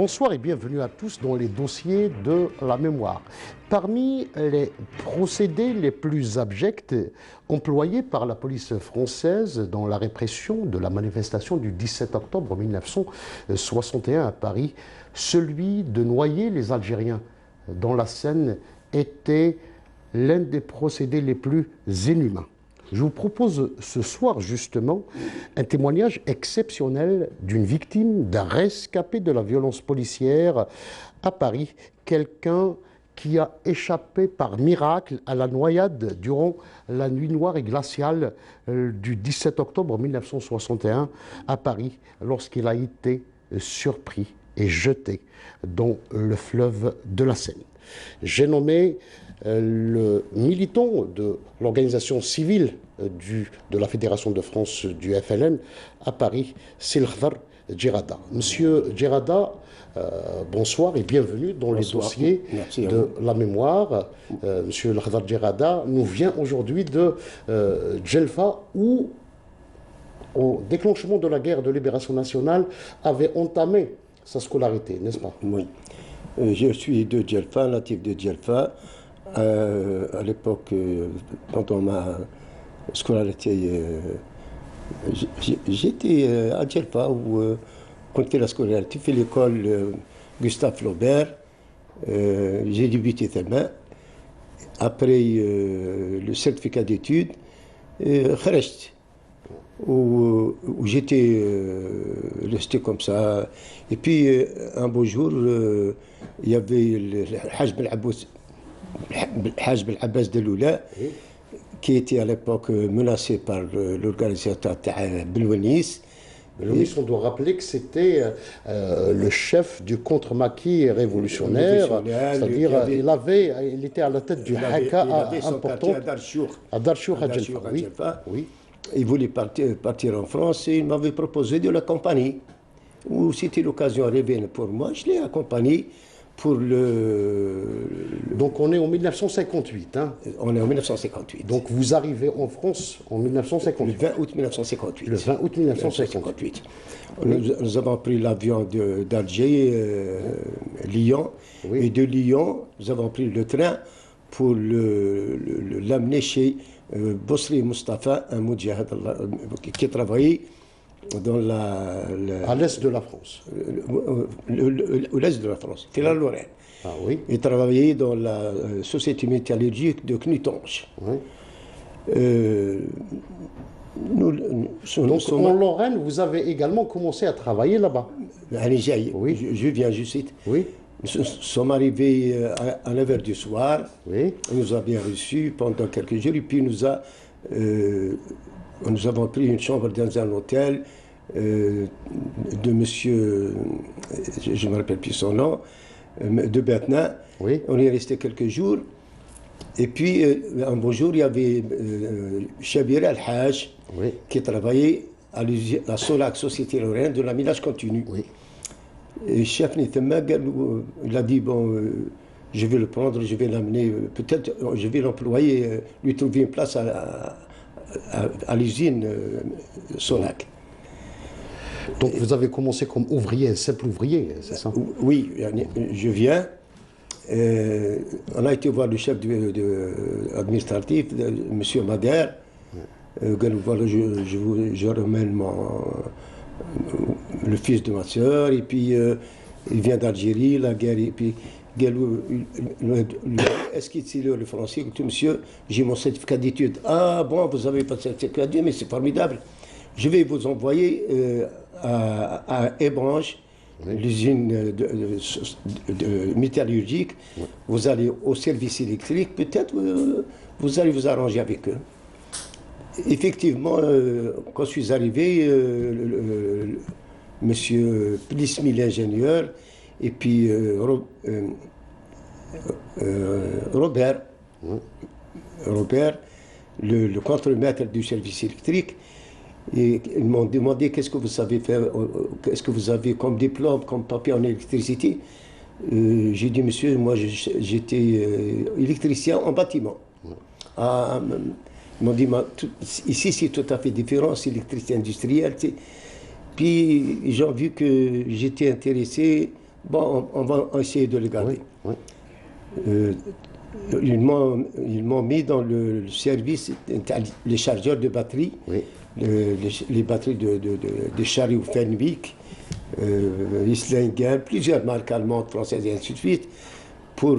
Bonsoir et bienvenue à tous dans les dossiers de la mémoire. Parmi les procédés les plus abjects employés par la police française dans la répression de la manifestation du 17 octobre 1961 à Paris, celui de noyer les Algériens dans la Seine était l'un des procédés les plus inhumains. Je vous propose ce soir justement un témoignage exceptionnel d'une victime, d'un rescapé de la violence policière à Paris, quelqu'un qui a échappé par miracle à la noyade durant la nuit noire et glaciale du 17 octobre 1961 à Paris, lorsqu'il a été surpris et jeté dans le fleuve de la Seine. J'ai nommé le militant de l'organisation civile de la Fédération de France du FLN à Paris, c'est El Khdar Djerada. Monsieur Djerada, bonsoir et bienvenue dans les dossiers de la mémoire. Monsieur El Khdar Djerada nous vient aujourd'hui de Djelfa, où, au déclenchement de la guerre de libération nationale, avait entamé sa scolarité, n'est-ce pas? Oui. Je suis de Djelfa, natif de Djelfa. À l'époque, pendant ma scolarité, j'étais à Djelfa où quand fait la scolarité, fait l'école Gustave Flaubert. J'ai débuté tellement. Après le certificat d'études, خرجت où j'étais resté comme ça. Et puis un beau jour, il y avait le Haj Ben Abbas Deloula, qui était à l'époque menacé par l'organisateur Belouanis. Belouanis, on doit rappeler que c'était le chef du contre-maquis révolutionnaire, c'est-à-dire il était à la tête du Haka important à Darchour à Djelfa. Oui. Il voulait partir en France et il m'avait proposé de l'accompagner. C'était l'occasion rêvée pour moi, je l'ai accompagné. Donc on est en 1958. Hein. On est en 1958. Donc vous arrivez en France en 1958. Le 20 août 1958. Le 20 août 1958. Nous avons pris l'avion d'Alger, Lyon. Oui. Et de Lyon, nous avons pris le train pour l'amener chez Bosri Mustafa, un moudjahid qui travaillait à l'est de la France. Au l'est de la France, c'est la Lorraine. Ah oui. Il travaillait dans la société métallurgique de Knutange. Oui. Donc en Lorraine, vous avez également commencé à travailler là-bas. Oui. Je viens juste. Oui. Nous sommes arrivés à 9h du soir. Oui. On nous a bien reçus pendant quelques jours et puis nous avons pris une chambre dans un hôtel de monsieur, je ne me rappelle plus son nom, de Betna. Oui. On y est resté quelques jours. Et puis, un beau jour, il y avait Chabir Al-Haj, oui, qui travaillait à la SOLAC, Société Lorraine, de la minage continu. Oui. Et chef Nithema, il a dit, bon, je vais le prendre, je vais l'amener, peut-être je vais l'employer, lui trouver une place à l'usine SOLAC. Donc vous avez commencé comme ouvrier, simple ouvrier, c'est ça? Oui, je viens. On a été voir le chef administratif, M. Madère. Voilà, je ramène le fils de ma soeur, et puis il vient d'Algérie, la guerre, et puis est-ce qu'il est le français? Écoutez, monsieur, j'ai mon certificat d'études. Ah bon, vous avez pas de certificat d'études, mais c'est formidable. Je vais vous envoyer à Ébranche, oui, l'usine métallurgique. Oui. Vous allez au service électrique, peut-être vous allez vous arranger avec eux. Effectivement, quand je suis arrivé, monsieur Plismi, l'ingénieur, et puis Robert, oui, Robert, le contremaître du service électrique, et ils m'ont demandé qu'est-ce que vous savez faire, qu'est-ce que vous avez comme diplôme, comme papier en électricité. J'ai dit, monsieur, moi j'étais électricien en bâtiment. Oui. Ils m'ont dit, ici c'est tout à fait différent, c'est l'électricité industrielle. Puis ils ont vu que j'étais intéressé Bon, on va essayer de les garder. Oui, oui. Ils m'ont mis dans le service, les chargeurs de batterie, Oui. les batteries de chariots Fenwick, Islinger, plusieurs marques allemandes, françaises et ainsi de suite, pour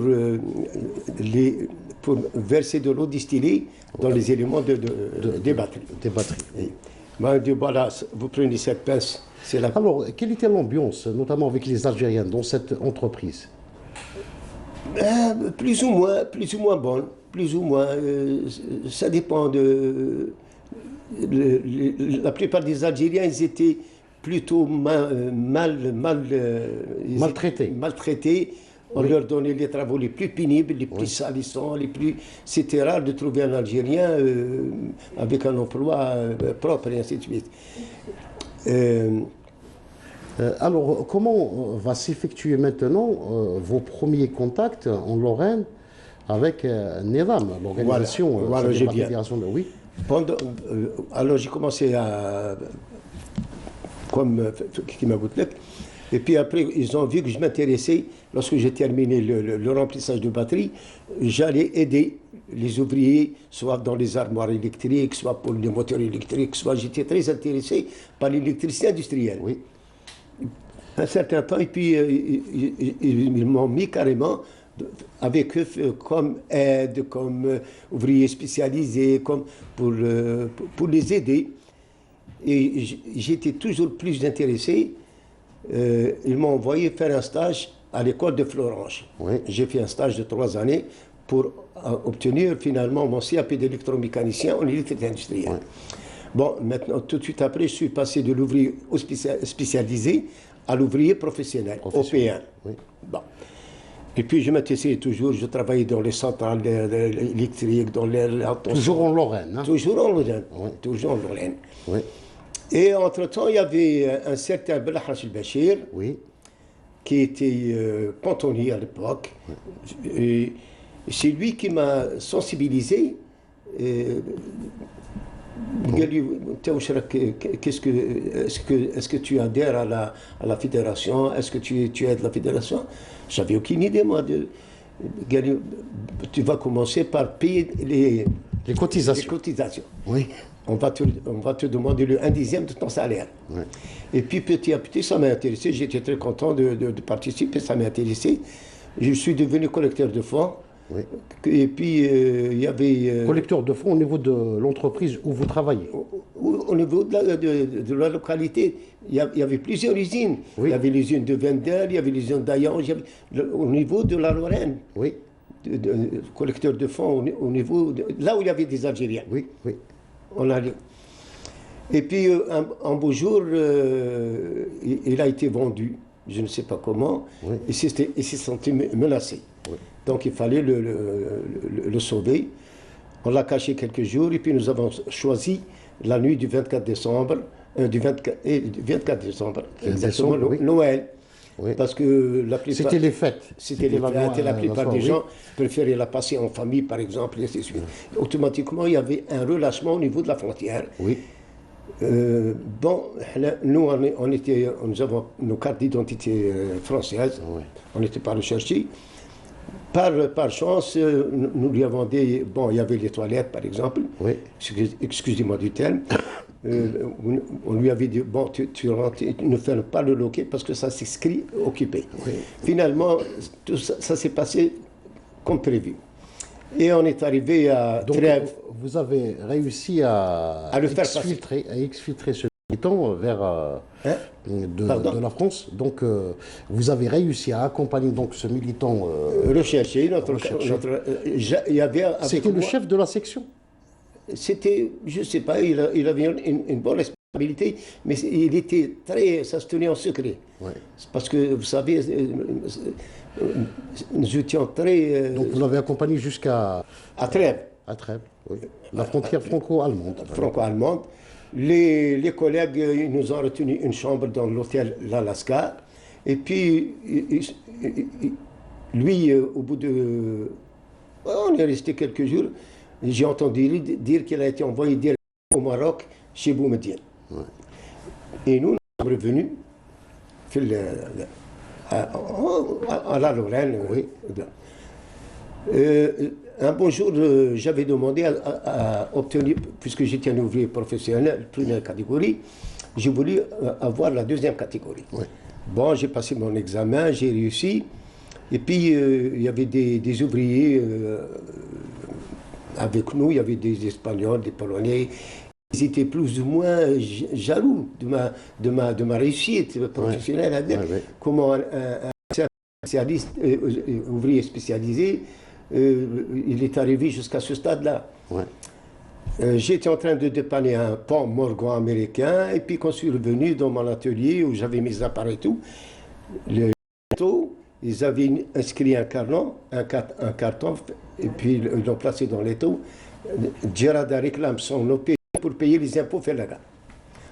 verser de l'eau distillée dans les éléments des batteries. Des batteries. Et m'a dit, voilà, vous prenez cette pince, c'est la... Alors, quelle était l'ambiance, notamment avec les Algériens, dans cette entreprise? Plus ou moins bonne, plus ou moins. Ça dépend de... la plupart des Algériens, ils étaient plutôt maltraités. On leur donnait les travaux les plus pénibles, les plus salissants, les plus... C'était rare de trouver un Algérien avec un emploi propre et ainsi de suite. Alors, comment va s'effectuer maintenant vos premiers contacts en Lorraine avec Nedam, l'organisation voilà, de la Fédération de... Oui. Alors j'ai commencé comme Kima Boutlek, et puis après ils ont vu que je m'intéressais, lorsque j'ai terminé le remplissage de batterie, j'allais aider les ouvriers, soit dans les armoires électriques, soit pour les moteurs électriques, soit j'étais très intéressé par l'électricité industrielle. Oui. Un certain temps, et puis ils m'ont mis carrément avec eux comme aide, comme ouvriers spécialisés, comme pour les aider. Et j'étais toujours plus intéressé. Ils m'ont envoyé faire un stage à l'école de Florence. Oui. J'ai fait un stage de 3 années pour obtenir finalement mon CAP d'électromécanicien en électricité industrielle. Oui. Bon, maintenant, tout de suite après, je suis passé de l'ouvrier spécialisé à l'ouvrier professionnel, OP1. Oui. Bon. Et puis je m'intéressais toujours, je travaillais dans les centrales électriques, dans les... Toujours en Lorraine. Hein? Toujours en Lorraine. Oui. Toujours en Lorraine. Oui. Et entre-temps, il y avait un certain Belhash El-Bachir, Oui. qui était cantonnier à l'époque. Oui. Et c'est lui qui m'a sensibilisé. Est-ce que tu adhères à la fédération? Est-ce que tu aides la fédération? J'avais aucune idée, moi. Tu vas commencer par payer Les cotisations. les cotisations. Oui. On va te demander un dixième de ton salaire. Oui. Et puis petit à petit, ça m'a intéressé. J'étais très content de participer, ça m'a intéressé. Je suis devenu collecteur de fonds. Oui. Et puis, il y avait... Collecteur de fonds au niveau de l'entreprise où vous travaillez. Au niveau de la localité, il y avait plusieurs usines. Oui. Il y avait l'usine de Wendel, il y avait l'usine d'Ayange, au niveau de la Lorraine. Oui. Collecteur de fonds, au niveau là où il y avait des Algériens. Oui. Oui. On allait. Et puis, un beau jour, il a été vendu, je ne sais pas comment, Oui. et s'est senti menacé. Oui. Donc il fallait le sauver. On l'a caché quelques jours et puis nous avons choisi la nuit du 24 décembre, du 24 décembre, exactement, oui. Noël. Oui. Parce que la plupart... C'était les fêtes. C'était les fêtes et la plupart des gens préféraient la passer en famille, par exemple, et ainsi de suite. Automatiquement, il y avait un relâchement au niveau de la frontière. Oui. Bon, nous, nous avons nos cartes d'identité françaises. Oui. On n'était pas recherchés. Par chance, nous lui avons dit, bon, il y avait les toilettes, par exemple. Oui. Excusez-moi du terme. On lui avait dit, bon, tu rentres, ne ferme pas le loquet parce que ça s'inscrit occupé. Oui. Finalement, tout ça s'est passé comme prévu. Et on est arrivé à Donc, Trèves. vous avez réussi à le faire exfiltrer ce militant vers de la France. Donc, vous avez réussi à accompagner donc ce militant. Rechercher il y avait C'était le chef de la section? C'était, je ne sais pas, il avait une bonne responsabilité, mais il était ça se tenait en secret. Ouais. Parce que, vous savez, nous étions très... Donc vous l'avez accompagné jusqu'à... À Trèves. À Trèves, oui. La frontière franco-allemande. Franco-allemande. Les collègues, ils nous ont retenu une chambre dans l'hôtel L'Alaska. Et puis, lui, au bout de... On est resté quelques jours. J'ai entendu dire qu'il a été envoyé direct au Maroc, chez Boumediene. Ouais. Et nous sommes revenus à la Lorraine. Oui. Un bon jour, j'avais demandé à obtenir, puisque j'étais un ouvrier professionnel, première catégorie, j'ai voulu avoir la deuxième catégorie. Oui. Bon, j'ai passé mon examen, j'ai réussi. Et puis, il y avait des ouvriers avec nous, il y avait des Espagnols, des Polonais. Ils étaient plus ou moins jaloux de ma réussite professionnelle. Ouais, ouais. Comment un spécialiste, ouvrier spécialisé, il est arrivé jusqu'à ce stade-là. Ouais. J'étais en train de dépanner un pont Morgan américain, et puis quand je suis revenu dans mon atelier où j'avais mes appareils et tout, le bateau, ils avaient inscrit un carton, et puis ils l'ont placé dans l'étau. Gerada réclame son OP pour payer les impôts fédéraux.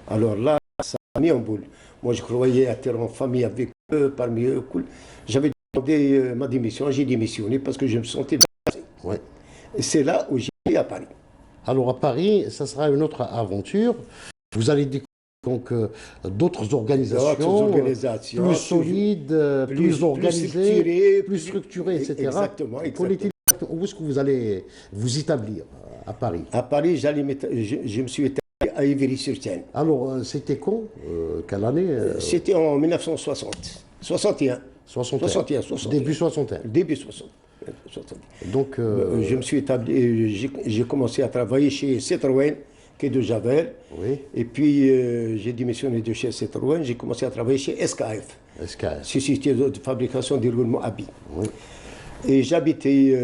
Alors là, ça m'a mis en boule. Moi, je croyais être en famille avec eux, parmi eux, cool. J'avais demandé ma démission, j'ai démissionné parce que je me sentais dépassé. Ouais. Et c'est là où j'ai été à Paris. Alors à Paris, ça sera une autre aventure. Vous allez découvrir donc d'autres organisations, plus solides, plus organisées, plus structurées, etc. Exactement. Où est-ce que vous allez vous établir à Paris? À Paris, je me suis établi à Ivry-sur-Seine. Alors, c'était quand? Quelle année? C'était en 1960. 61. 61. Début 61. Début 60. Donc, je me suis établi, j'ai commencé à travailler chez Citroën, qui est de Javel. Oui. Et puis, j'ai démissionné de chez Citroën, j'ai commencé à travailler chez SKF. SKF. Société de fabrication des roulements habits. Oui. Et j'habitais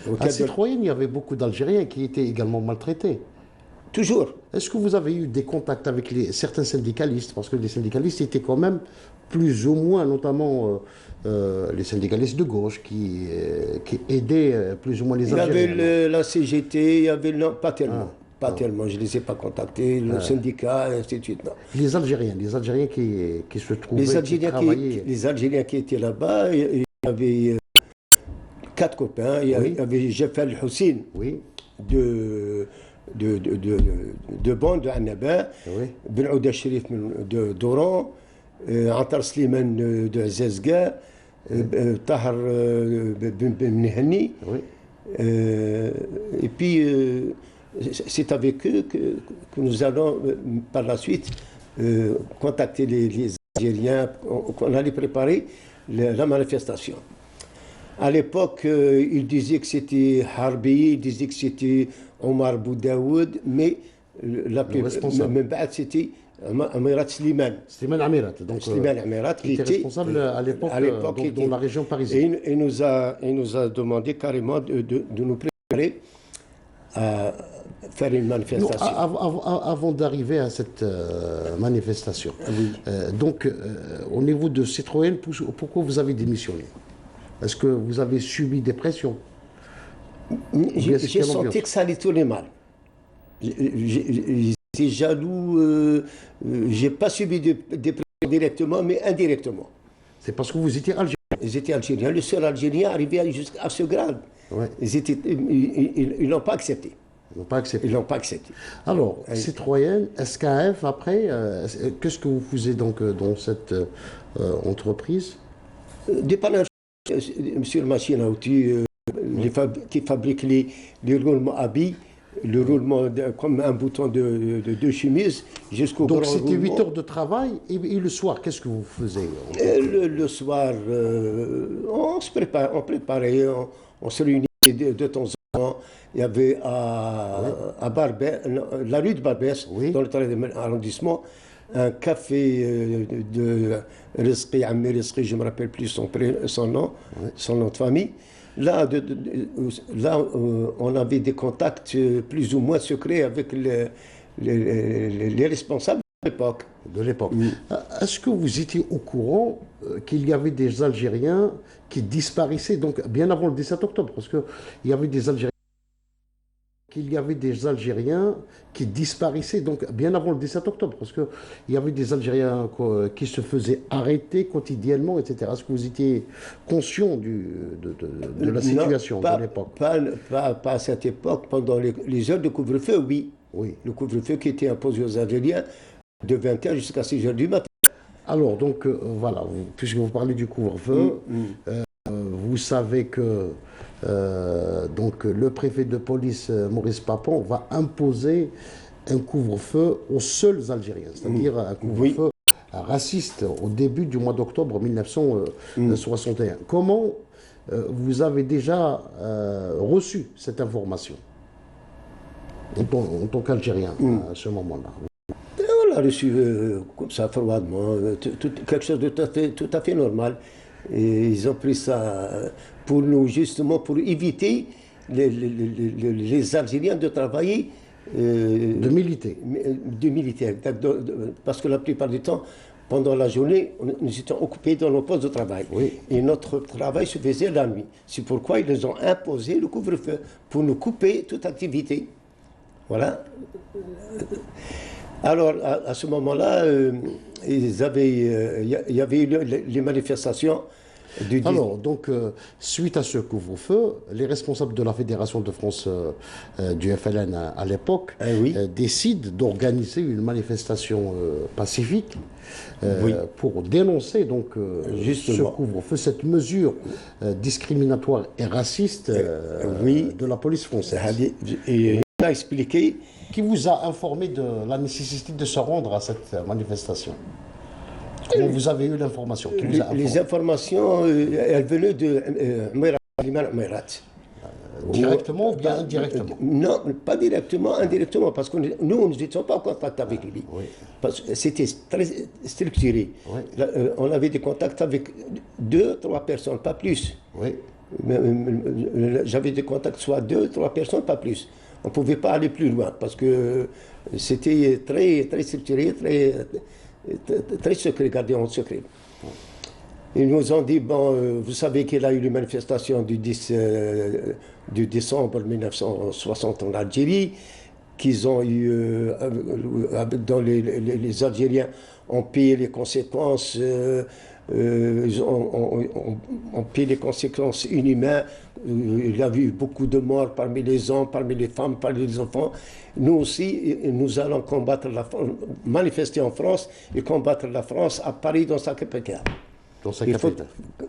au À Citroën, il y avait beaucoup d'Algériens qui étaient également maltraités. Toujours. Est-ce que vous avez eu des contacts avec certains syndicalistes? Parce que les syndicalistes étaient quand même plus ou moins, notamment les syndicalistes de gauche qui aidaient plus ou moins les Algériens. Il y avait la CGT, il y avait... Non, pas tellement. Pas tellement, je ne les ai pas contactés, le syndicat, et ainsi de suite. Non. Les Algériens qui se trouvaient, les Algériens qui étaient là-bas, il y avait 4 copains. Il y avait Jafal Hussein oui. de Bonn, de Annaba, oui. Ben Ouda Sherif de Doran, Antar Slimane de Zazga, Tahar Ben Mnihani. Oui. Et puis, c'est avec eux que nous allons par la suite contacter les Algériens, qu'on allait préparer la manifestation. À l'époque, ils disaient que c'était Harbi, ils disaient que c'était Omar Boudaoud, mais c'était Amirat Slimane. Slimane Amirat, donc Slimane Amirat, qui était responsable à l'époque dans la région parisienne. Et il nous a demandé carrément de nous préparer à faire une manifestation. Avant d'arriver à cette manifestation, oui. Donc au niveau de Citroën, pourquoi vous avez démissionné? Est-ce que vous avez subi des pressions? J'ai senti que ça allait tourner mal. J'étais jaloux. J'ai pas subi des pressions directement, mais indirectement. C'est parce que vous étiez algérien. Ils étaient algériens. Le seul algérien arrivé jusqu'à ce grade. Ouais. Ils l'ont pas accepté. Ils n'ont pas accepté. Ils l'ont pas accepté. Alors, Citroën, SKF, après, qu'est-ce que vous faisiez donc dans cette entreprise? Dépannage sur machine à outils qui fabrique les roulements habits, le roulement comme un bouton de chemise jusqu'au grand roulement. Donc c'était 8 heures de travail et le soir, qu'est-ce que vous faisiez? Le soir, on se préparait, on se réunissait de temps en temps. Il y avait à Barbès, la rue de Barbès, dans le 3e arrondissement, un café de Rizqi, Ammi Rizqi, je ne me rappelle plus son nom de famille. Là, on avait des contacts plus ou moins secrets avec les responsables de l'époque. Est-ce que vous étiez au courant qu'il y avait des Algériens qui disparaissaient, donc bien avant le 17 octobre, parce qu'il y avait des Algériens qui disparaissaient donc bien avant le 17 octobre, parce qu'il y avait des Algériens qui se faisaient arrêter quotidiennement, etc. Est-ce que vous étiez conscient de la situation de l'époque? Pas à cette époque. Pendant les heures de couvre-feu, oui. Le couvre-feu qui était imposé aux Algériens de 20h jusqu'à 6h du matin. Alors, donc, voilà, puisque vous parlez du couvre-feu, vous savez que donc, le préfet de police, Maurice Papon, va imposer un couvre-feu aux seuls Algériens, c'est-à-dire un couvre-feu raciste au début du mois d'octobre 1961. Comment vous avez déjà reçu cette information en tant qu'Algérien à ce moment-là? On l'a reçu comme ça, froidement, quelque chose de tout à fait normal. Et ils ont pris ça pour nous, justement, pour éviter les Algériens de travailler. De militer. De militer. Parce que la plupart du temps, pendant la journée, nous étions occupés dans nos postes de travail. Oui. Et notre travail se faisait la nuit. C'est pourquoi ils nous ont imposé le couvre-feu, pour nous couper toute activité. Voilà. Alors, à ce moment-là, il y avait eu les manifestations du 10. Alors, donc, suite à ce couvre-feu, les responsables de la Fédération de France du FLN à l'époque décident d'organiser une manifestation pacifique pour dénoncer donc ce couvre-feu, cette mesure discriminatoire et raciste de la police française. Et il a expliqué. Qui vous a informé de la nécessité de se rendre à cette manifestation? Comment vous avez eu l'information? Les informations, elles venaient de Meyrat. Directement ou bien indirectement? Non, pas directement, indirectement, parce que nous n'étions pas en contact avec lui. Parce que c'était très structuré. Là, on avait des contacts avec 2, 3 personnes, pas plus. J'avais des contacts soit 2, 3 personnes, pas plus. On ne pouvait pas aller plus loin parce que c'était très, très structuré, très secret, gardé en secret. Ils nous ont dit, bon, vous savez qu'il y a eu les manifestations du décembre 1960 en Algérie, qu'ils ont eu, dont les Algériens ont payé les conséquences, on paie les conséquences inhumaines. Il y a eu beaucoup de morts parmi les hommes, parmi les femmes, parmi les enfants. Nous aussi, nous allons combattre manifester en France et combattre la France à Paris, dans sa capitale.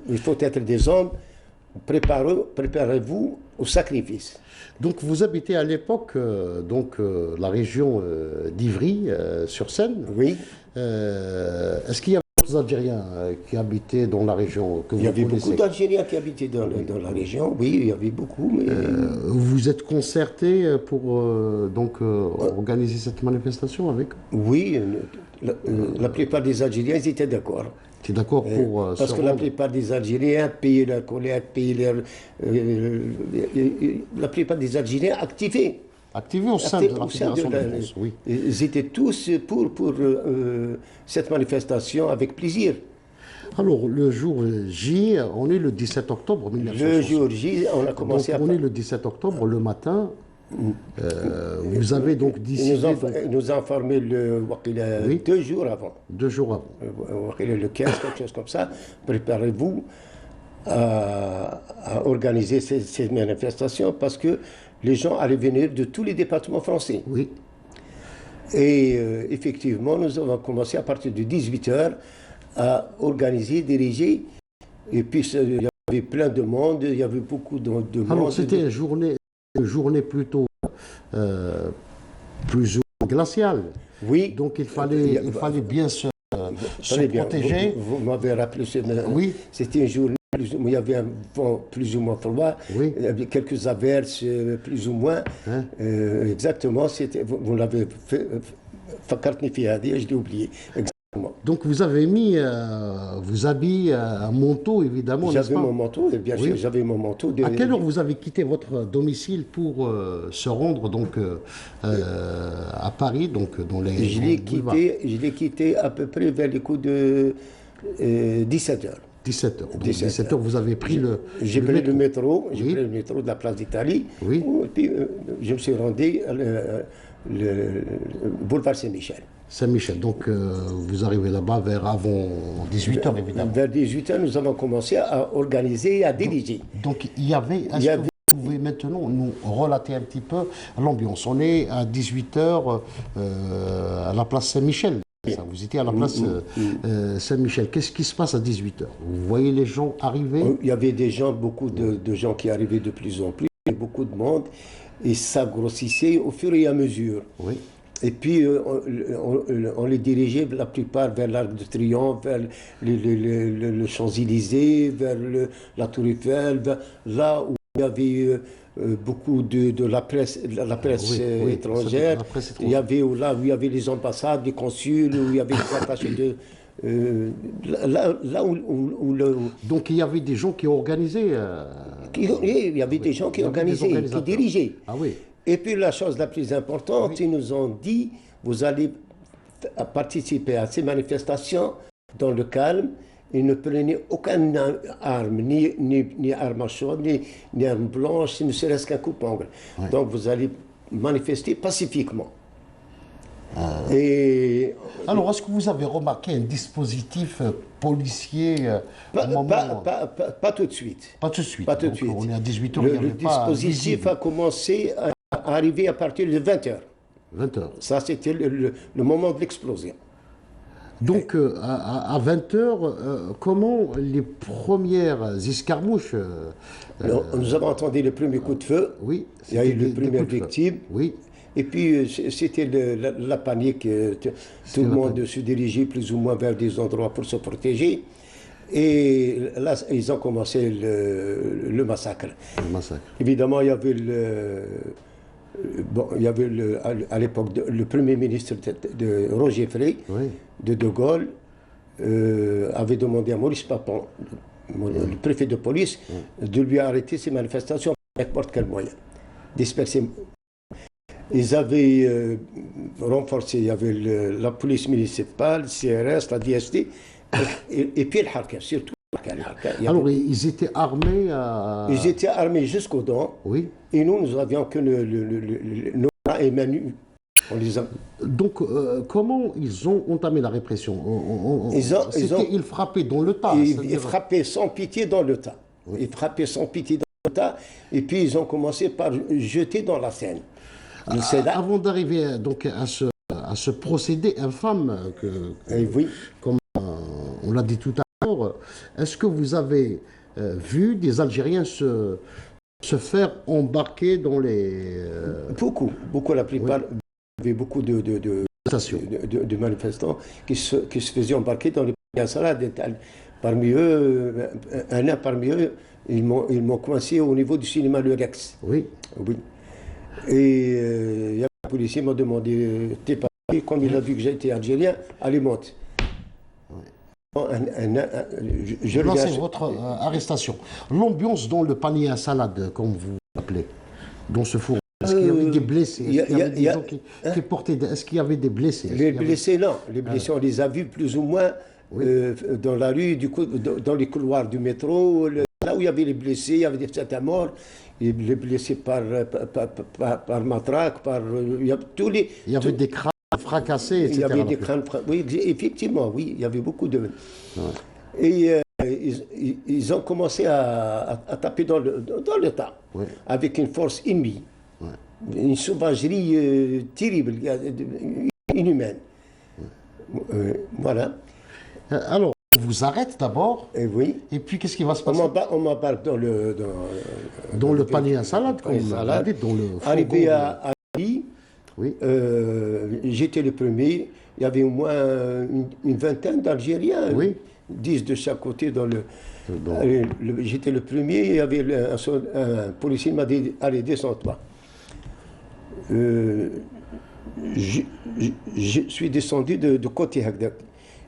Il faut être des hommes, préparez-vous au sacrifice. Donc vous habitez à l'époque la région d'Ivry, sur Seine. Oui. Est-ce qu'il y avait d'autres Algériens qui habitaient dans la région que vous connaissez? Il y avait beaucoup d'Algériens qui habitaient dans la région, oui, il y avait beaucoup. Mais... vous êtes concerté pour organiser cette manifestation avec eux? Oui, la plupart des Algériens ils étaient d'accord. Tu es d'accord pour parce que la plupart des Algériens payaient leur collecte, la plupart des Algériens activaient au sein de la Fédération de France, oui. Ils étaient tous pour cette manifestation avec plaisir. Alors, le jour J, on est le 17 octobre 1960. Le jour J, on a commencé on est le 17 octobre, le matin. Vous avez donc décidé... Ils nous ont informé 2 jours avant. 2 jours avant. Le 15, quelque chose comme ça. Préparez-vous à organiser ces manifestations parce que les gens allaient venir de tous les départements français. Oui. Et effectivement, nous avons commencé à partir de 18h à organiser, diriger. Et puis, il y avait plein de monde, il y avait beaucoup de monde. Alors, c'était une journée plutôt plus ou moins glaciale. Oui. Donc, il fallait bien se protéger. Vous m'avez rappelé, oui. C'était une journée où il y avait un vent plus ou moins froid, oui. Il y avait quelques averses plus ou moins. Exactement, vous l'avez fait, je l'ai oublié. Exactement. Donc vous avez mis vos habits, un manteau évidemment. J'avais mon manteau, et bien sûr, j'avais mon manteau. À quelle heure vous avez quitté votre domicile pour se rendre donc à Paris, donc dans les Je l'ai quitté à peu près vers les coups de 17h. 17h. Donc 17h, vous avez pris J'ai pris le métro. J'ai pris le métro de la place d'Italie. Oui. Et puis je me suis rendu le boulevard Saint-Michel. Saint-Michel. Donc vous arrivez là-bas avant 18h évidemment. Vers 18h, nous avons commencé à organiser et à diriger. Donc il y avait... Est-ce que vous pouvez maintenant nous relater un petit peu l'ambiance? On est à 18h à la place Saint-Michel. Ça, vous étiez à la place Saint-Michel. Qu'est-ce qui se passe à 18 h? Vous voyez les gens arriver? Il y avait des gens, beaucoup de gens qui arrivaient de plus en plus, il y avait beaucoup de monde, et ça grossissait au fur et à mesure. Oui. Et puis, on les dirigeait la plupart vers l'Arc de Triomphe, vers le Champs-Élysées, vers la Tour Eiffel, là où il y avait beaucoup de la presse étrangère. La presse Il y avait là où il y avait les ambassades, les consuls, où il y avait les attachés de... Donc il y avait des gens qui organisaient. Il y avait des gens qui organisaient, qui dirigeaient. Ah oui. Et puis la chose la plus importante, ils nous ont dit, vous allez participer à ces manifestations dans le calme et ne prenez aucune arme, ni arme à chaud, ni arme blanche, ne serait-ce qu'un coupe-ongle. Oui. Donc vous allez manifester pacifiquement. Et alors, est-ce que vous avez remarqué un dispositif policier pas tout de suite. Pas tout de suite. Pas tout de Donc, suite. on est à 18 h. Le dispositif a commencé à arriver à partir de 20 h. 20 h. Ça, c'était le moment de l'explosion. Donc, à 20 h, comment les premières escarmouches Nous avons entendu le premier coup de feu. Oui. Il y a eu les premières victimes. Oui. Et puis, c'était la panique. Tout le monde se dirigeait plus ou moins vers des endroits pour se protéger. Et là, ils ont commencé le massacre. Le massacre. Évidemment, il y avait à l'époque le premier ministre de Roger Frey, Oui. de Gaulle, avait demandé à Maurice Papon, le préfet de police, de lui arrêter ces manifestations avec n'importe quel moyen. Disperser. Ils avaient renforcé, il y avait la police municipale, le CRS, la DST, et puis le Harka, surtout le Harka. Alors, ils étaient armés Ils étaient armés jusqu'aux dents. Oui. Et nous avions que nos bras et mains nues. On les a... Donc, comment ils ont entamé la répression? Ils frappaient dans le tas. Ils frappaient sans pitié dans le tas. Oui. Ils frappaient sans pitié dans le tas. Et puis, ils ont commencé par jeter dans la Seine. Avant d'arriver donc à ce procédé infâme, oui. Comme on l'a dit tout à l'heure, est-ce que vous avez vu des Algériens se faire embarquer dans les... Beaucoup. La plupart, oui. Il y avait beaucoup de manifestants qui se faisaient embarquer dans les salades. Parmi eux, ils m'ont coincé au niveau du cinéma Le Rex. Oui. Oui. Et il y a un policier qui m'a demandé, t'es pas... Comme il a vu que j'étais algérien, allez, monte. Oui. Là, c'est votre arrestation. L'ambiance dans le panier à salade, comme vous l'appelez, dans ce four, est-ce qu'il y avait des blessés? Est-ce qu'il y avait des gens qui portaient... Est-ce qu'il y avait des blessés? Les blessés, non. Les blessés, on les a vus plus ou moins dans la rue, dans les couloirs du métro, là où il y avait les blessés, il y avait certains morts. Les blessés par matraque, il y avait tous les... Il y avait des crânes fracassés, etc. Il y avait des crânes oui, effectivement, oui, il y avait beaucoup de... Ouais. Et ils ont commencé à taper dans le tas, avec une force inouïe, une sauvagerie terrible, inhumaine. Voilà. Alors, on vous arrête d'abord. Oui. Et puis, qu'est-ce qui va se passer? On m'embarque dans le panier à salade, comme vous l'avez dit, dans le fourgon. Arrivé à Paris, oui. J'étais le premier. Il y avait au moins une vingtaine d'Algériens. Oui. 10 de chaque côté dans j'étais le premier. Il y avait un policier qui m'a dit, allez, descends-toi. Je suis descendu de côté Hagdak.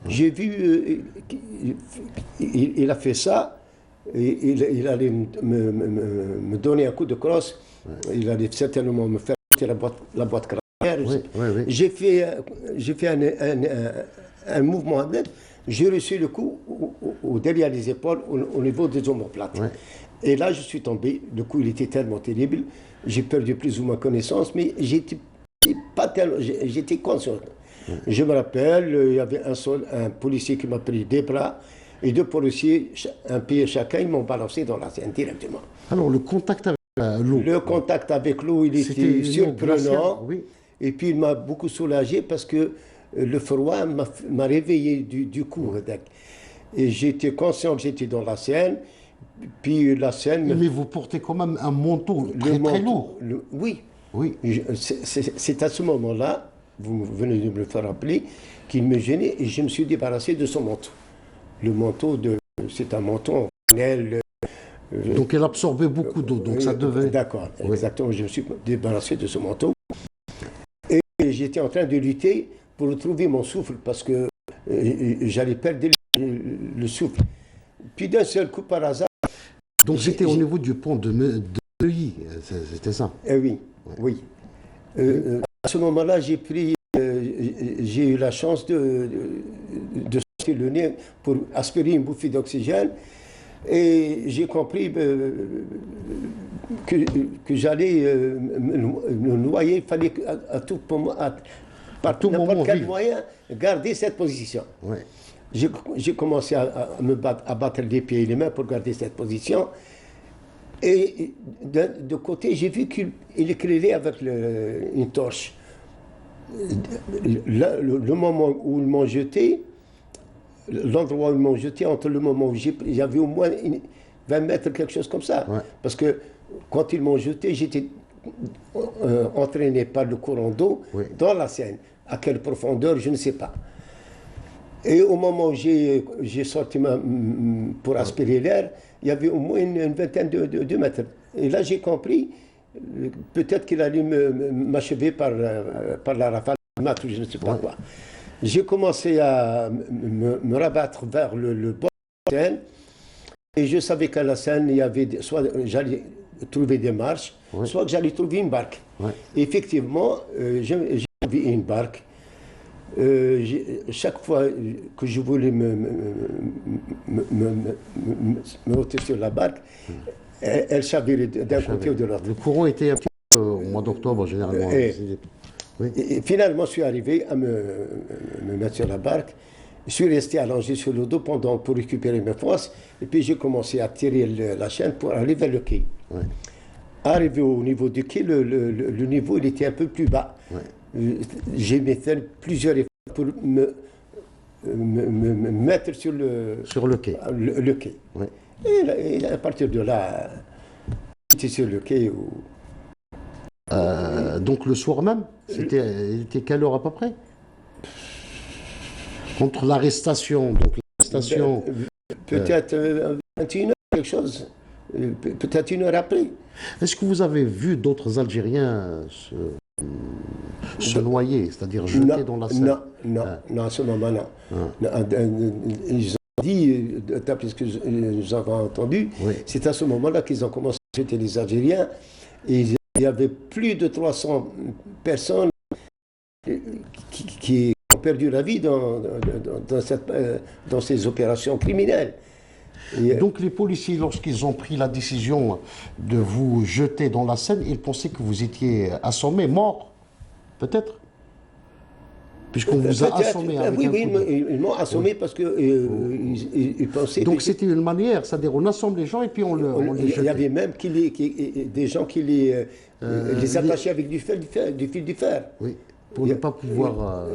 J'ai vu, il a fait ça, et il allait me donner un coup de crosse, il allait certainement me faire la boîte crânière. Oui. J'ai fait un mouvement, j'ai reçu le coup derrière les épaules, au niveau des omoplates. Et là, je suis tombé, le coup il était tellement terrible, j'ai perdu plus ou moins connaissance, mais j'étais conscient. Je me rappelle, il y avait un policier qui m'a pris des bras et 2 policiers, un pied chacun, ils m'ont balancé dans la Seine directement. Alors, le contact avec l'eau? Le contact avec l'eau, il était surprenant. Oui. Et puis, il m'a beaucoup soulagé parce que le froid m'a réveillé du coup. Et j'étais conscient que j'étais dans la Seine. Puis la Seine... Mais vous portez quand même un manteau très très lourd. Oui. Oui. C'est à ce moment-là, vous venez de me le faire rappeler, qu'il me gênait et je me suis débarrassé de son manteau. Le manteau, c'est un manteau en flanelle. Donc elle absorbait beaucoup d'eau, donc ça devait... D'accord, exactement. Je me suis débarrassé de ce manteau. Et j'étais en train de lutter pour retrouver mon souffle parce que j'allais perdre le souffle. Puis d'un seul coup, par hasard... Donc c'était au niveau du pont de Neuilly, c'était ça? Oui, oui. À ce moment-là, j'ai eu la chance de sortir le nez pour aspirer une bouffée d'oxygène. Et j'ai compris que j'allais me noyer. Il fallait à tout moment, par n'importe quel moyen, garder cette position. Ouais. J'ai commencé à battre les pieds et les mains pour garder cette position. Et de côté, j'ai vu qu'il éclairait avec une torche. Le moment où ils m'ont jeté, l'endroit où ils m'ont jeté, entre le moment où j'avais au moins 20 mètres, quelque chose comme ça. Ouais. Parce que quand ils m'ont jeté, j'étais entraîné par le courant d'eau dans la Seine. À quelle profondeur, je ne sais pas. Et au moment où j'ai sorti pour aspirer l'air, il y avait au moins une vingtaine de mètres. Et là, j'ai compris, peut-être qu'il allait m'achever par la rafale de maître, je ne sais pas quoi. J'ai commencé à me rabattre vers le bord de la Seine. Et je savais qu'à la Seine, il y avait soit j'allais trouver des marches, soit que j'allais trouver une barque. Et effectivement, j'ai trouvé une barque. Chaque fois que je voulais me ôter sur la barque, elle chavirait d'un côté ou de l'autre. Le courant était un petit peu au mois d'octobre, généralement. Et finalement, je suis arrivé à me mettre sur la barque. Je suis resté allongé sur le dos pour récupérer mes forces. Et puis, j'ai commencé à tirer la chaîne pour aller vers le quai. Arrivé au niveau du quai, le niveau il était un peu plus bas. J'ai fait plusieurs efforts pour me mettre sur le quai. Le quai. Et à partir de là, j'étais sur le quai. Donc le soir même, c'était quelle heure à peu près? Contre l'arrestation. Donc l'arrestation. Peut-être 21h, quelque chose. Peut-être une heure après. Est-ce que vous avez vu d'autres Algériens se noyer, c'est-à-dire jeter dans la Seine? Non, à ce moment, non. Ils ont dit, d'après ce que nous avons entendu, c'est à ce moment-là qu'ils ont commencé à jeter les Algériens. Et il y avait plus de 300 personnes qui ont perdu la vie dans ces opérations criminelles. Donc les policiers, lorsqu'ils ont pris la décision de vous jeter dans la Seine, ils pensaient que vous étiez assommé, mort, peut-être? Puisqu'on vous a assommé avec un coup ils m'ont assommé parce qu'ils pensaient... Donc c'était une manière, c'est-à-dire on assomme les gens et puis on les jetait. Il y avait même des gens qui les attachaient avec du fil du fer. Oui, pour ne pas pouvoir...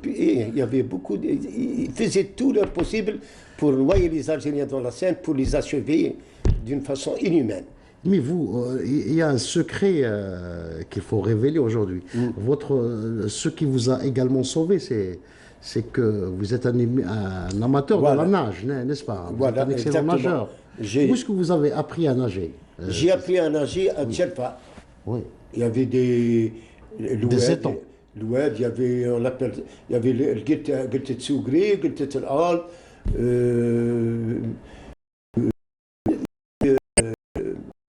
il y avait beaucoup... Ils faisaient tout leur possible pour noyer les Algériens dans la Seine, pour les achever d'une façon inhumaine. Mais vous, il y a un secret qu'il faut révéler aujourd'hui. Ce qui vous a également sauvé, c'est que vous êtes un amateur de la nage, n'est-ce pas? Vous êtes un excellent nageur. Où est-ce que vous avez appris à nager? J'ai appris à nager à Djerfa. Il y avait des étangs. L'oued, il y avait le Giltet Tsougri, Giltet Al.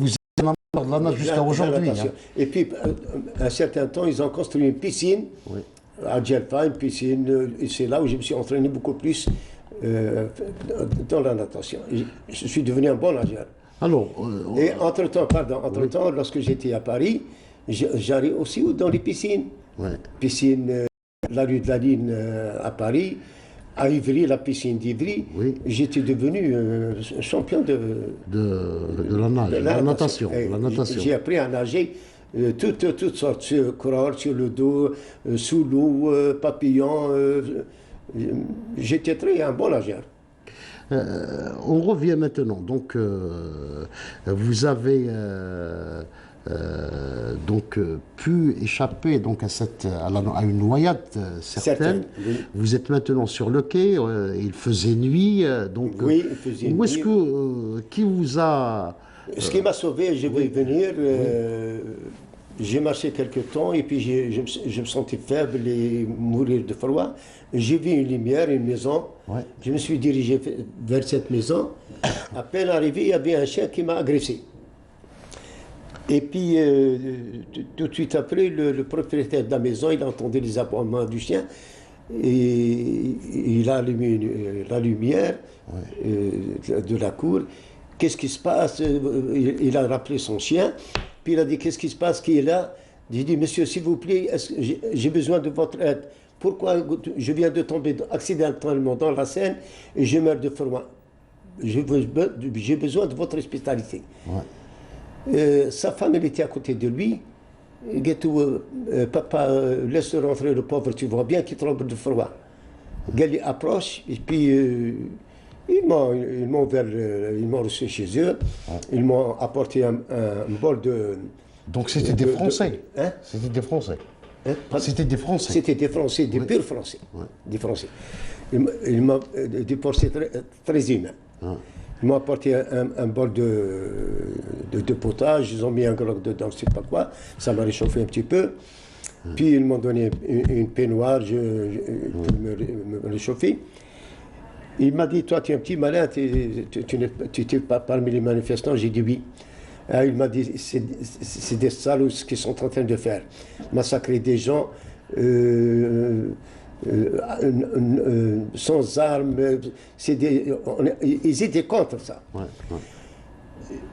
Vous êtes un amateur de la nage jusqu'à aujourd'hui. Et puis, à un certain temps, ils ont construit une piscine à Djerfa, une piscine. Et c'est là où je me suis entraîné beaucoup plus dans la natation. Je suis devenu un bon nageur. Et entre-temps, lorsque j'étais à Paris, j'allais aussi dans les piscines. Piscine, la rue de la Ligne à Paris, à Ivry, la piscine d'Ivry. J'étais devenu champion de la nage, la natation. J'ai appris à nager toutes sortes, sur crawl, sur le dos, sous l'eau, papillon. J'étais un bon nageur. On revient maintenant. Donc, vous avez pu échapper donc à une noyade certaine. Oui. Vous êtes maintenant sur le quai. Il faisait nuit. Oui, il faisait où est-ce nuit. que qui vous a Ce qui m'a sauvé, je vais y venir. J'ai marché quelques temps et puis je me sentais faible et mourir de froid. J'ai vu une lumière, une maison. Ouais. Je me suis dirigé vers cette maison. À peine arrivé, il y avait un chien qui m'a agressé. Et puis, tout de suite après, le propriétaire de la maison, il a entendu les aboiements du chien. Et il a allumé la lumière de la cour. Qu'est-ce qui se passe? Il a rappelé son chien. Puis il a dit, qu'est-ce qui se passe? Qui est là? J'ai dit, monsieur, s'il vous plaît, j'ai besoin de votre aide. Pourquoi je viens de tomber accidentellement dans la Seine et je meurs de froid? J'ai besoin de votre hospitalité. Ouais. Sa femme, elle était à côté de lui. Papa, laisse rentrer le pauvre, tu vois bien qu'il tremble de froid. Elle approche et puis ils m'ont reçu chez eux. Ouais. Ils m'ont apporté un bol de... Donc c'était des Français. Hein? C'était des Français. Hein? C'était des Français. C'était des Français, des purs Français. Ouais. Des Français. Ils m'ont déporté très humain. Ouais. Ils m'ont apporté un bol de potage, ils ont mis un grog dedans, je ne sais pas quoi, ça m'a réchauffé un petit peu. Puis ils m'ont donné une peignoir pour me réchauffer. Il m'a dit, toi tu es un petit malin, tu n'es pas parmi les manifestants. J'ai dit oui. Il m'a dit, c'est des salauds ce qu'ils sont en train de faire. Massacrer des gens sans armes. Ils étaient contre ça. Ouais, ouais.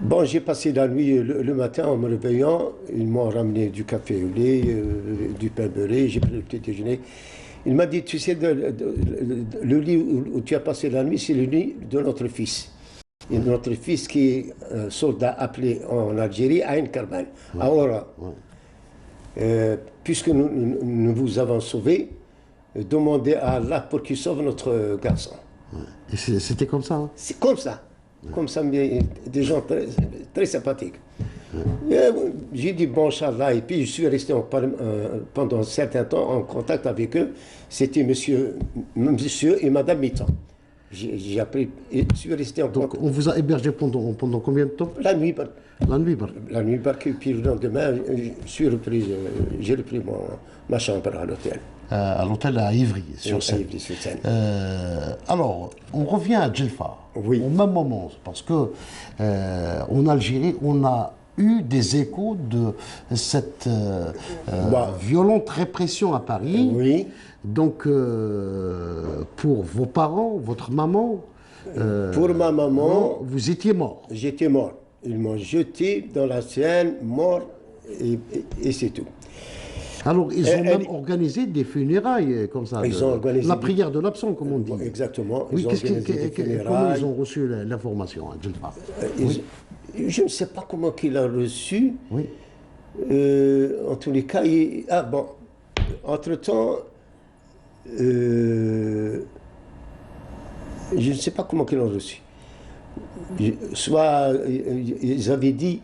Bon, j'ai passé la nuit, le matin en me réveillant, ils m'ont ramené du café au lait, du pain beurré, j'ai pris le petit déjeuner. Il m'a dit, tu sais, le lit où tu as passé la nuit, c'est le lit de notre fils. Et notre fils qui est soldat appelé en Algérie à Ain Karban, ouais, à Ora. Ouais. Puisque nous vous avons sauvés, demandez à Allah pour qu'il sauve notre garçon. Ouais. Et c'était comme ça, hein? C'est comme ça. Ouais. Comme ça, mais des gens très, très sympathiques. Ouais. J'ai dit bon, Inch'Allah, et puis je suis resté pendant un certain temps en contact avec eux. C'était monsieur et madame Mittan. J'ai appris, et je suis resté en contact. Donc on vous a hébergé pendant combien de temps? La nuit. La nuit, La nuit, puis le lendemain, j'ai repris ma chambre à l'hôtel. À l'hôtel à Ivry, sur Seine. Alors, on revient à Djelfa, oui, au même moment, parce que en Algérie, on a eu des échos de cette violente répression à Paris. Oui. Donc, pour vos parents, votre maman... pour ma maman... vous étiez mort. J'étais mort. Ils m'ont jeté dans la Seine, mort, et c'est tout. Alors, ils ont même organisé des funérailles, comme ça. Ils ont organisé la prière de l'absent, comme on dit. Exactement. Oui, comment ils ont reçu l'information à Djelfa? Oui. Je ne sais pas comment il a reçu. Oui. En tous les cas, entre-temps, je ne sais pas comment ils l'ont reçu. Soit ils avaient dit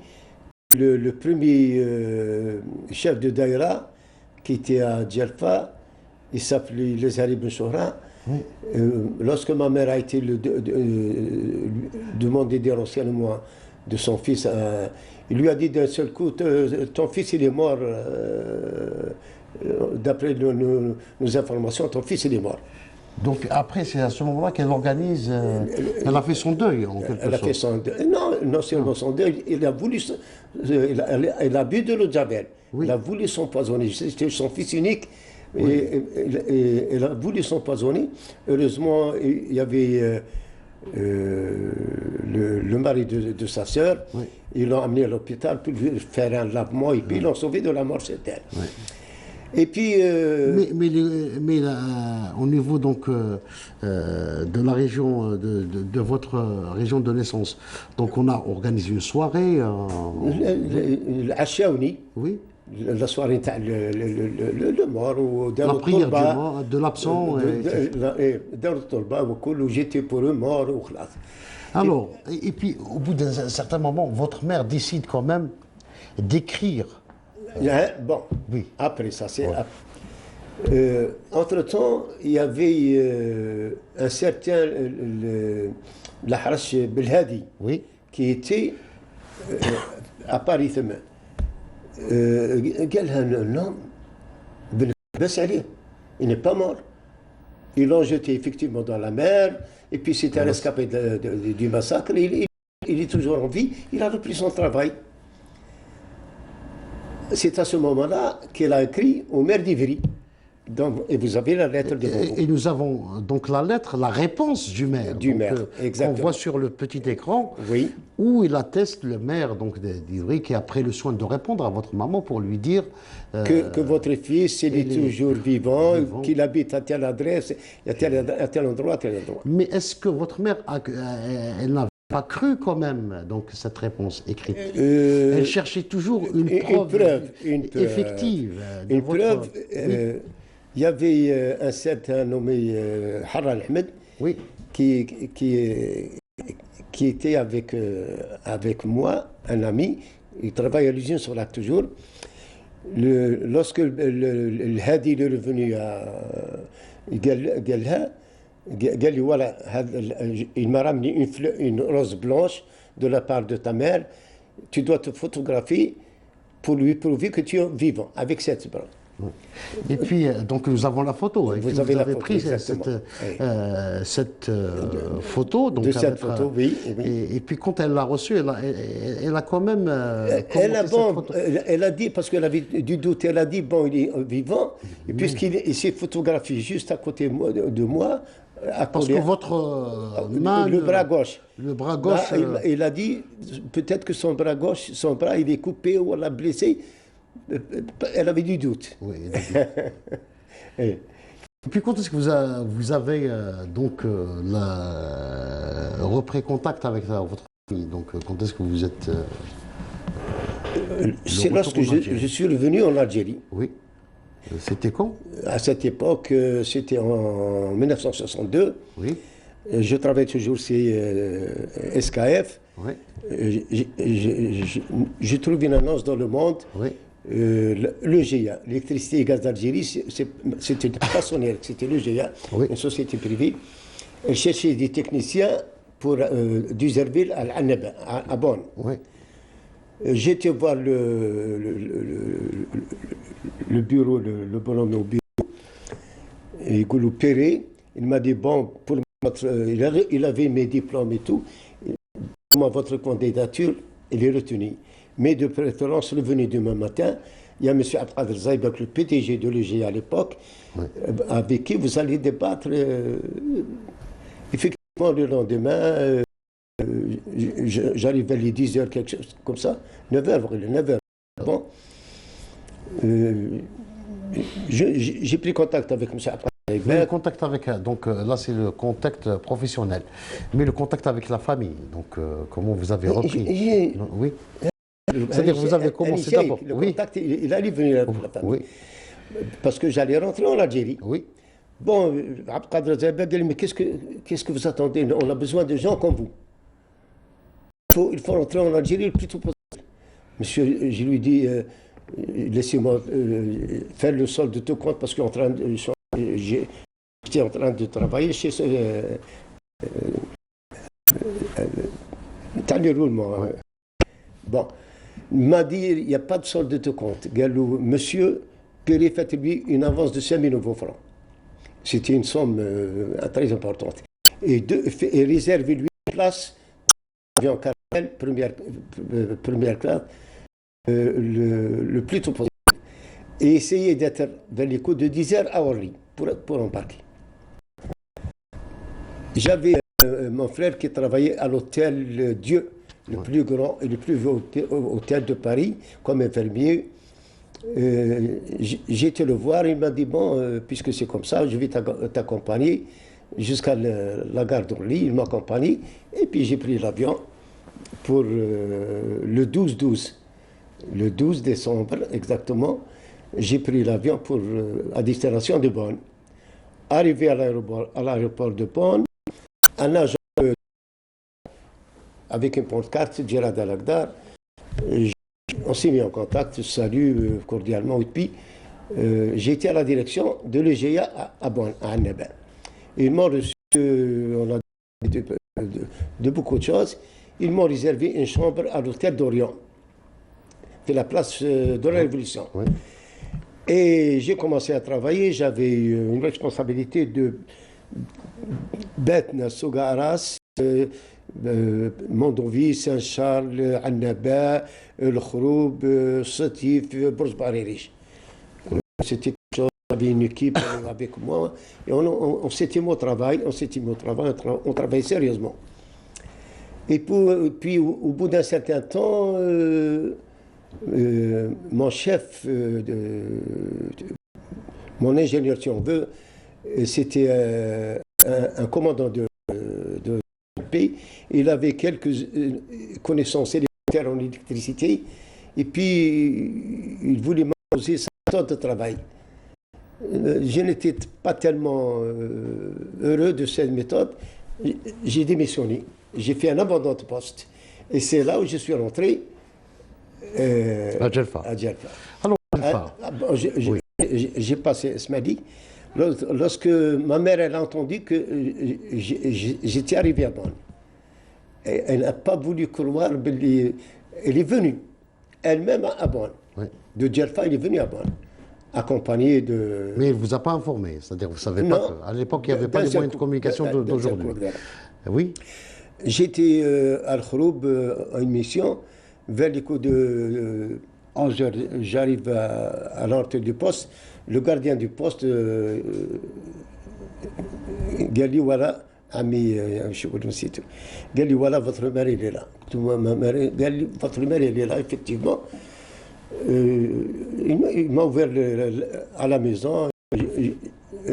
le premier chef de Daïra qui était à Djelfa, il s'appelait Lezari Ben Sohra. Oui. Lorsque ma mère a été demander des renseignements de son fils, il lui a dit d'un seul coup, ton fils il est mort, d'après nos informations, ton fils il est mort. Donc après, c'est à ce moment-là qu'elle organise, elle a fait son deuil en quelque sorte. Elle a fait son deuil. Non seulement son deuil, elle a bu de l'eau de Javel. Oui. Elle a voulu s'empoisonner. C'était son fils unique. Oui. Et elle a voulu s'empoisonner. Heureusement, il y avait le mari de sa sœur. Oui. Ils l'ont amené à l'hôpital pour lui faire un lavement et puis ils l'ont sauvé de la mort certaine. Oui. Et puis, au niveau donc de la région de votre région de naissance, donc on a organisé une soirée. العشاوني Oui, la soirée تاع le mort la وداروا prière du الطلبة mort, de l'absent. داروا الطلبة وكل j'étais pour eux mort وخلاص. Alors, et puis au bout d'un certain moment, votre mère décide quand même d'écrire. Bon, Oui. après ça, c'est. Entre-temps, il y avait un certain Lahrash Belhadi Oui. qui était à Paris ثم. قال لها non, بس عليه, il n'est pas mort. Ils l'ont jeté effectivement dans la mer, et puis c'est un rescapé du massacre. Il est toujours en vie, il a repris son travail. C'est à ce moment-là qu'elle a écrit au maire d'Ivry. Et vous avez la lettre de Bobo. Et nous avons donc la lettre, la réponse du maire. Du maire, exactement. On voit sur le petit écran, Oui. où il atteste, le maire donc d'Ivry, qui a pris le soin de répondre à votre maman pour lui dire que votre fils, il est toujours vivant, qu'il habite à telle adresse, à tel endroit, à tel endroit. Mais est-ce que votre mère, elle n'avait pas cru quand même donc cette réponse écrite? Elle cherchait toujours une preuve effective. De Une votre... preuve. Oui. Il y avait un certain nommé Harra Ahmed Oui. qui était avec moi, un ami. Il travaille à l'usine sur l'acte toujours. Lorsque le Hadi est revenu à قال لي voilà, il m'a ramené une rose blanche de la part de ta mère. Tu dois te photographier pour lui prouver que tu es vivant avec cette blanche. Et puis, donc, nous avons la photo. Vous avez la avez photo, pris cette photo. Donc, de cette photo, oui. Et puis, quand elle l'a reçue, elle a quand même. Elle a dit, parce qu'elle avait du doute, elle a dit, bon, il est vivant. Et puisqu'il s'est photographié juste à côté de moi. Parce que votre main. Le bras gauche. Le bras gauche. Là, il a dit, peut-être que son bras gauche, son bras, il est coupé ou elle l'a blessé. Elle avait du doute. Oui, et puis quand est-ce que vous avez donc repris contact avec votre famille? Donc quand est-ce que vous êtes... C'est lorsque je suis revenu en Algérie. Oui. C'était quand? À cette époque, c'était en 1962. Oui. Je travaille toujours chez SKF. Oui. Je trouve une annonce dans Le Monde. Oui. L'EGA, l'électricité et gaz d'Algérie, c'était pas Sonelec, c'était l'EGA, Oui. une société privée. Elle cherchait des techniciens pour d'Uzerville à Annaba, à Bonn. Oui. J'étais voir le bureau, le bonhomme au bureau, et Goulou Perret. Il m'a dit, bon, pour il avait mes diplômes et tout, votre candidature, il est retenue. Mais de préférence, revenu demain matin, il y a M. Abdelkader Zaïbek, le PDG de l'EGA à l'époque, oui. Avec qui vous allez débattre. Effectivement, le lendemain, j'arrive vers les 10h, quelque chose comme ça, 9h, 9h. Bon. J'ai pris contact avec M. Le contact avec, donc là c'est le contact professionnel, mais le contact avec la famille, donc comment vous avez repris? Oui. C'est-à-dire que vous avez commencé d'abord. Le contact, il allait venir avec la famille. Oui. Parce que j'allais rentrer en Algérie. Oui. Bon, Abdelkader Zaïbek dit, mais qu'est-ce que vous attendez? On a besoin de gens comme vous. Il faut rentrer en Algérie le plus tôt possible. Monsieur, je lui dis, laissez-moi faire le solde de tout compte parce que j'étais en train de travailler chez Tani Roulement. Bon, il m'a dit, il n'y a pas de solde de tout compte. Galou, monsieur, Perret, faites-lui une avance de 5 000 nouveaux francs. C'était une somme très importante. Et réservez-lui une place, avion Caravelle, première classe, le plus tôt possible. Et essayez d'être vers les coups de 10h à Orly pour embarquer. J'avais mon frère qui travaillait à l'hôtel Dieu, le plus grand et le plus vieux hôtel de Paris, comme infirmier. J'ai été le voir, il m'a dit, bon, puisque c'est comme ça, je vais t'accompagner jusqu'à la gare d'Orly. Il m'a accompagné, et puis j'ai pris l'avion pour le 12-12. Le 12 décembre, exactement, j'ai pris l'avion pour à destination de Bonn. Arrivé à l'aéroport de Bonn, un agent avec une pancarte, Djerad Al-Agdar, on s'est mis en contact, salut cordialement, et puis j'ai été à la direction de l'EGA à Bonn, à Annaba. Ils m'ont reçu, on a dit de beaucoup de choses. Ils m'ont réservé une chambre à l'hôtel d'Orient, de la place de la Révolution. Oui. Et j'ai commencé à travailler, j'avais une responsabilité de Betna, Souga Arras, Mondovi, Saint-Charles, Annaba, Le Khroub, Satif, Bourz Barirish. C'était quelque chose, j'avais une équipe avec moi, et on s'était mis au travail, on travaillait sérieusement. Et puis au bout d'un certain temps, mon chef, mon ingénieur, si on veut, c'était un commandant de pays. Il avait quelques connaissances élémentaires en électricité, et puis il voulait m'imposer sa méthode de travail. Je n'étais pas tellement heureux de cette méthode. J'ai démissionné. J'ai fait un abandon de poste. Et c'est là où je suis rentré À Djelfa. Alors, Djelfa. Oui. J'ai passé ce midi. Lorsque ma mère elle a entendu que j'étais arrivé à Bonn, elle n'a pas voulu croire, elle est venue elle-même à Bonn. Oui. De Djelfa, elle est venue à Bonn, accompagnée de... Mais il ne vous a pas informé, c'est-à-dire vous ne savez Non. pas qu'à l'époque il n'y avait pas les moyens de communication d'aujourd'hui. Oui. J'étais à Al-Khroub à une mission. Vers les coups de 11 heures, j'arrive à l'entrée du poste. Le gardien du poste, Gali Wala, ami, je ne sais pas, Gali Wala, votre mère, elle est là. Votre mère, elle est là, effectivement. Il m'a ouvert à la maison. Il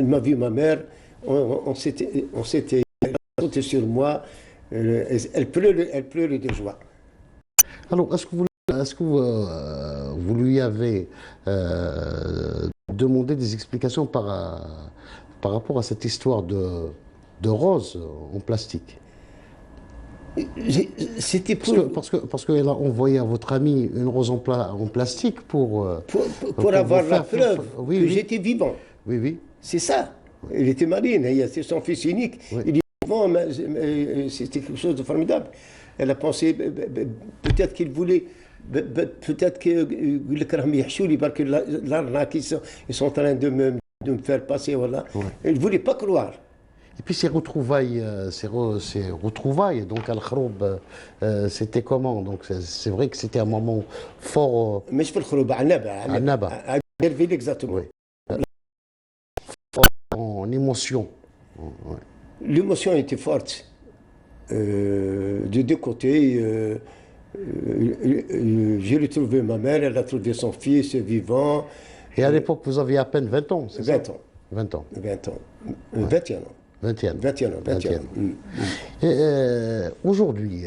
m'a vu ma mère. On s'était sauté sur moi. Elle pleurait de joie. Alors, est-ce que vous lui avez demandé des explications par rapport à cette histoire de rose en plastique? C'était parce qu'elle a envoyé à votre ami une rose en plastique pour avoir vous la faire preuve oui, que oui. j'étais vivant. Oui, oui. C'est ça. Il était marine, c'est son fils unique. Oui. Il est vivant, mais c'était quelque chose de formidable. Elle a pensé, peut-être qu'il voulait, peut-être que l'arnaque, ils sont en train de me faire passer, voilà. Ouais. Elle ne voulait pas croire. Et puis ces retrouvailles, donc Al-Khroub, c'était comment? Donc c'est vrai que c'était un moment fort Mais je fais le Khroub à Annaba. À Derville, exactement. Oui. En émotion. Ouais. L'émotion était forte. De deux côtés, j'ai retrouvé ma mère, elle a trouvé son fils vivant. Et à l'époque, vous aviez à peine 20 ans, c'est ça? 20 ans. 20 ans. 20 ans. 21 ans. 21. 21 ans. 21 ans. Aujourd'hui,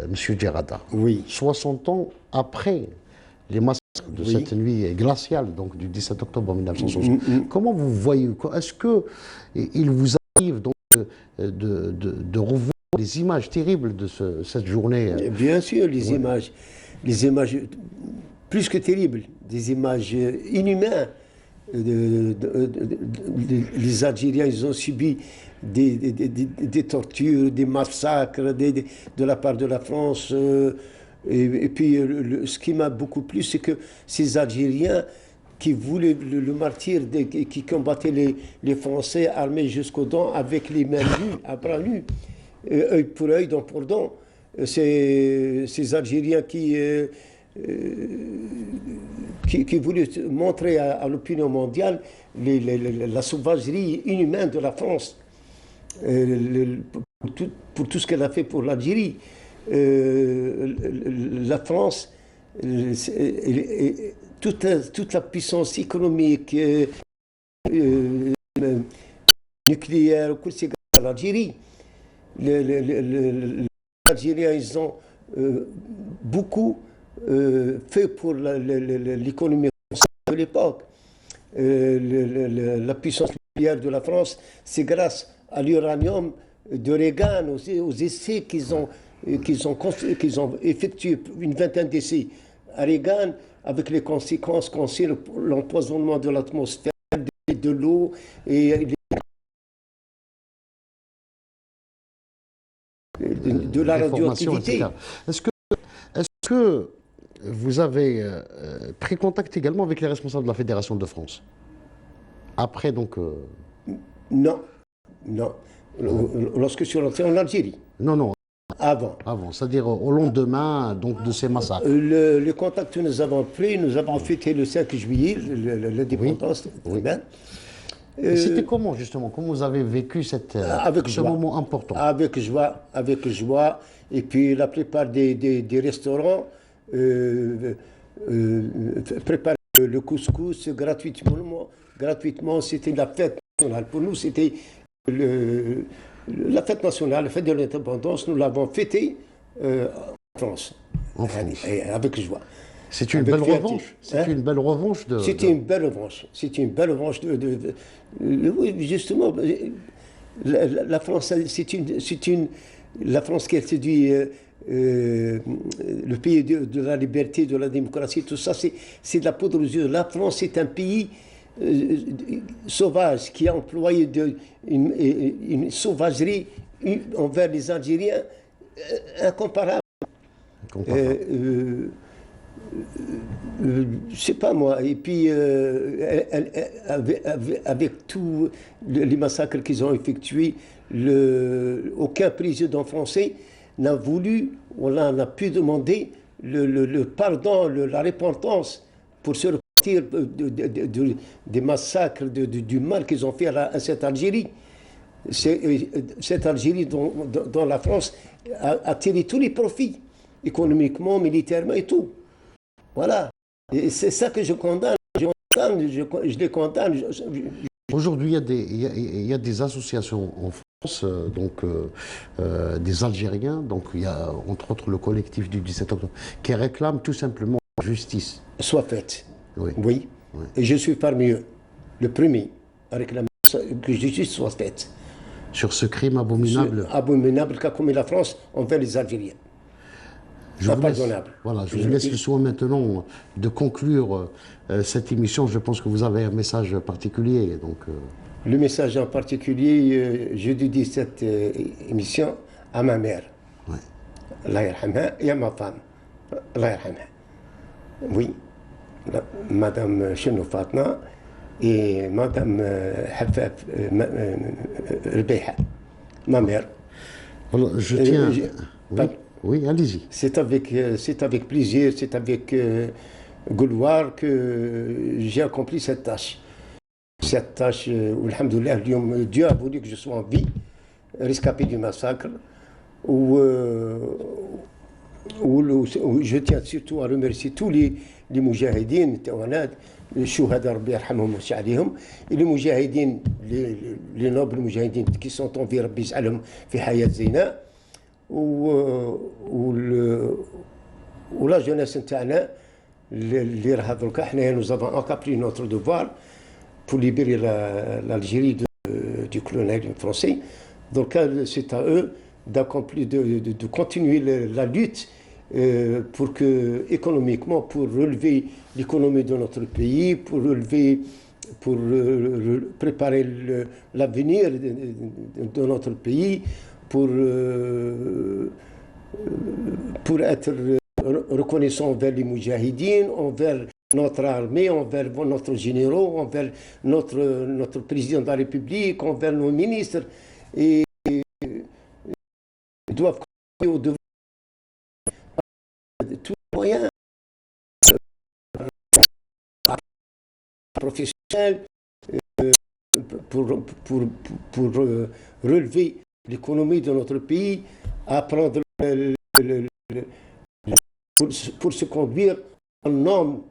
Monsieur Djerada, Oui. 60 ans après les massacres de Oui. cette nuit glaciale, donc du 17 octobre 1960, comment vous voyez, est-ce qu'il vous arrive donc de revoir les images terribles de cette journée? Bien sûr, les images plus que terribles, des images inhumaines. Les Algériens, ils ont subi des tortures, des massacres de la part de la France. Et puis, ce qui m'a beaucoup plu, c'est que ces Algériens qui voulaient le martyre, qui combattaient les Français armés jusqu'aux dents, avec les mains nues, à bras nus, œil pour œil, dent pour dent. Ces Algériens qui voulait montrer à l'opinion mondiale la sauvagerie inhumaine de la France, pour tout ce qu'elle a fait pour l'Algérie. La France toute la puissance économique, nucléaire, c'est grâce à l'Algérie. Les Algériens, ils ont beaucoup fait pour l'économie de l'époque. La puissance nucléaire de la France, c'est grâce à l'uranium de Reagan, aux essais qu'ils ont effectués, une vingtaine d'essais à Reagan, avec les conséquences qu'on sait, l'empoisonnement de l'atmosphère, de l'eau et de la radioactivité. Est-ce que vous avez pris contact également avec les responsables de la Fédération de France? Après, donc... Non. Lorsque je suis rentré en Algérie. Non. Avant, c'est-à-dire au lendemain donc, de ces massacres. Le contact que nous avons pris, nous avons fêté le 5 juillet, l'indépendance. Oui. C'était comment, justement? Comment vous avez vécu ce moment important? Avec joie. Et puis la plupart des restaurants préparaient le couscous gratuitement. C'était la fête nationale. Pour nous, c'était la fête nationale, la fête de l'indépendance. Nous l'avons fêtée en France. Avec joie. C'est une belle revanche. C'était une belle revanche. C'était une belle revanche. Oui, justement, la France, la France qui a séduit le pays de la liberté, de la démocratie, tout ça, c'est de la poudre aux yeux. La France est un pays sauvage qui a employé une sauvagerie envers les Algériens incomparable. Je sais pas moi, et puis avec tous les massacres qu'ils ont effectués, aucun président français n'a voulu, on n'a pu demander le pardon, la repentance pour se repentir des massacres, du mal qu'ils ont fait à cette Algérie. Cette Algérie dont la France a tiré tous les profits, économiquement, militairement et tout. Voilà. Et c'est ça que je condamne. Je les condamne. Aujourd'hui, il y a des associations en France, des Algériens, donc il y a entre autres le collectif du 17 octobre, qui réclame tout simplement justice. Soit faite. Oui. Et je suis parmi eux, le premier à réclamer que justice soit faite. Sur ce crime abominable. Abominable qu'a commis la France envers les Algériens. Je vous laisse le soin maintenant de conclure cette émission. Je pense que vous avez un message particulier. Le message en particulier, je dédie cette émission à ma mère. Allah yarhamha, et à ma femme. Allah yarhamha. Oui, Madame Chenou Fatna et Madame Hafaf Rebeiha, ma mère. Voilà, je tiens... Oui, allez-y. C'est avec plaisir, c'est avec gloire que j'ai accompli cette tâche. Cette tâche où, alhamdoulilah, Dieu a voulu que je sois en vie, rescapé du massacre, où je tiens surtout à remercier tous les moujahidines, les chouhada Rabbi yarhamhum wa sha'alihum, et les moujahidines, les nobles moujahidines qui sont en vie, Rabbi yaj'alhum fi hayat zina. ولا jeunesse نتاعنا اللي راها دركا حنايا nous avons accompli notre devoir pour libérer l'Algérie du colonialisme français. Donc c'est à eux d'accomplir, de continuer la lutte pour que économiquement, pour relever l'économie de notre pays, pour préparer l'avenir de notre pays, pour être reconnaissant envers les moujahidines, envers notre armée, envers notre généraux, envers notre président de la République, envers nos ministres. Et ils doivent continuer au devoir de tous les moyens professionnels pour relever l'économie de notre pays, à prendre pour se conduire en homme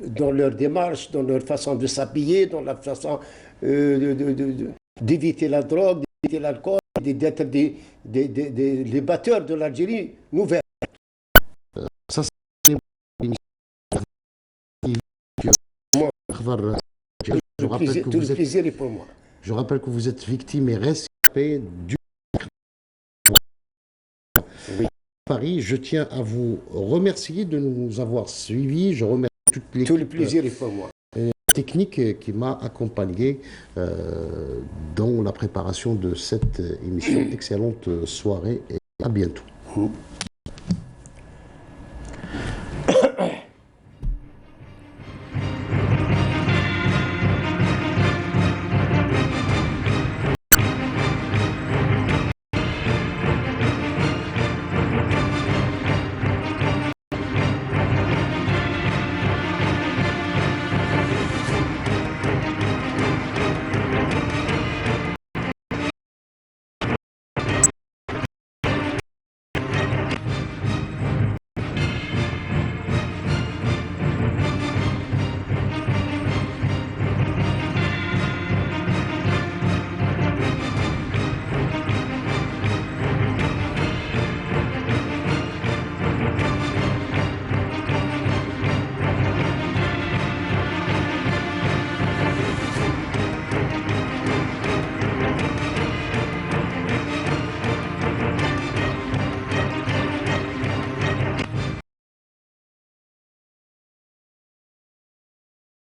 dans leur démarche, dans leur façon de s'habiller, dans la façon d'éviter la drogue, d'éviter l'alcool, d'être les batteurs de l'Algérie nouvelle. Ça, c'est une Tout le plaisir est pour moi. Je rappelle que vous êtes victime et rescapé du Paris. Je tiens à vous remercier de nous avoir suivis. Je remercie toute l'équipe. Tout le plaisir est pour moi. Technique qui m'a accompagné dans la préparation de cette émission. Excellente soirée et à bientôt.